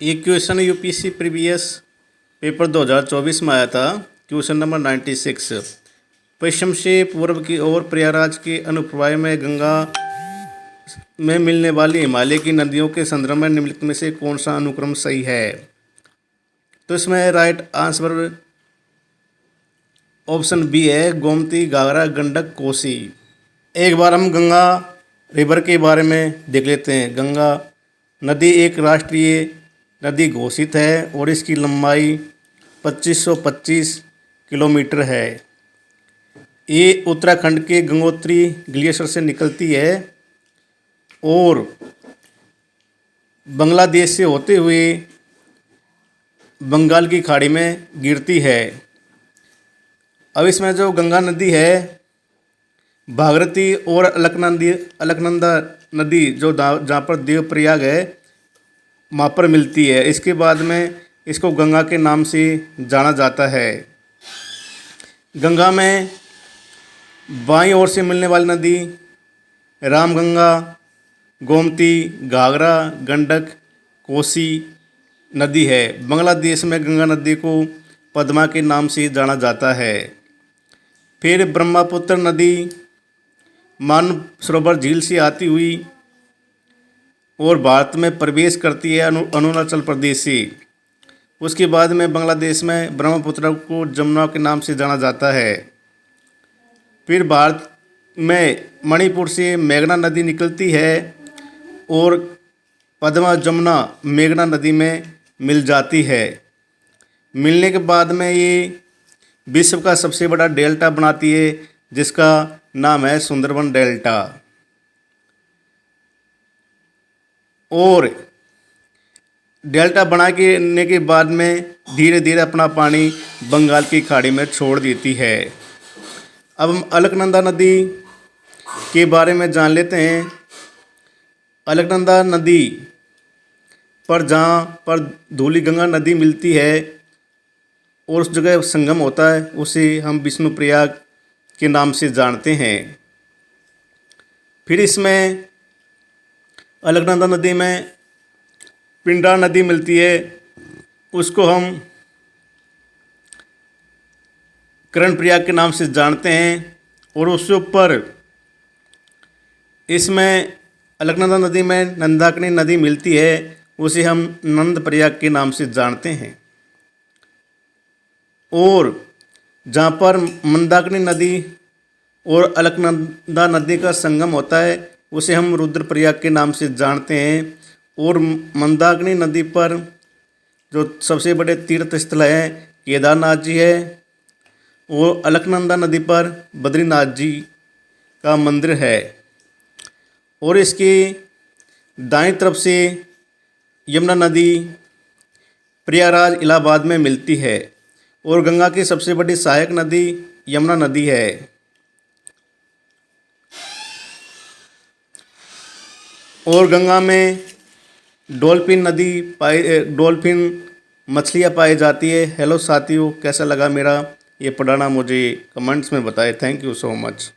ये question UPSC previous paper 2024 में आया था। Question number 96। पश्चिम से पूर्व की ओर प्रयागराज के अनुप्रवाह में गंगा में मिलने वाली हिमालय की नदियों के संदर्भ में निम्नलिखित में से कौन सा अनुक्रम सही है? तो इसमें राइट आंसर ऑप्शन बी है, गोमती, घाघरा, गंडक, कोसी। एक बार हम गंगा रिवर के बारे में देख लेते हैं। गंगा नदी एक राष्ट्रीय नदी घोषित है और इसकी लंबाई 2525 किलोमीटर है। ये उत्तराखंड के गंगोत्री ग्लेशियर से निकलती है और बांग्लादेश से होते हुए बंगाल की खाड़ी में गिरती है। अब इसमें जो गंगा नदी है, भागीरथी और अलकनंदा नदी जो जहाँ पर देवप्रयाग है वहाँ पर मिलती है। इसके बाद में इसको गंगा के नाम से जाना जाता है। गंगा में बाईं ओर से मिलने वाली नदी रामगंगा, गोमती, घाघरा, गंडक, कोसी नदी है। बांग्लादेश में गंगा नदी को पद्मा के नाम से जाना जाता है। फिर ब्रह्मपुत्र नदी मानसरोवर झील से आती हुई और भारत में प्रवेश करती है अरुणाचल प्रदेश से। उसके बाद में बांग्लादेश में ब्रह्मपुत्र को जमुना के नाम से जाना जाता है। फिर भारत में मणिपुर से मेघना नदी निकलती है और पद्मा जमुना मेघना नदी में मिल जाती है। मिलने के बाद में ये विश्व का सबसे बड़ा डेल्टा बनाती है जिसका नाम है सुंदरबन डेल्टा। और डेल्टा बनाने के बाद में धीरे धीरे अपना पानी बंगाल की खाड़ी में छोड़ देती है। अब हम अलकनंदा नदी के बारे में जान लेते हैं। अलकनंदा नदी पर जहाँ पर धौलीगंगा नदी मिलती है और उस जगह संगम होता है उसे हम विष्णुप्रयाग के नाम से जानते हैं। फिर इसमें अलकनंदा नदी में पिंडा नदी मिलती है, उसको हम कर्णप्रयाग के नाम से जानते हैं। और उससे ऊपर इसमें अलकनंदा नदी में मंदाकिनी नदी मिलती है, उसे हम नंदप्रयाग के नाम से जानते हैं। और जहाँ पर मंदाकिनी नदी और अलकनंदा नदी का संगम होता है उसे हम रुद्रप्रयाग के नाम से जानते हैं। और मंदाकिनी नदी पर जो सबसे बड़े तीर्थ स्थल है केदारनाथ जी है और अलकनंदा नदी पर बद्रीनाथ जी का मंदिर है। और इसके दाईं तरफ से यमुना नदी प्रयागराज इलाहाबाद में मिलती है और गंगा की सबसे बड़ी सहायक नदी यमुना नदी है। और गंगा में डॉल्फिन मछलियाँ पाई जाती है। हेलो साथियों, कैसा लगा मेरा ये पढ़ाना मुझे कमेंट्स में बताएं। Thank you so much.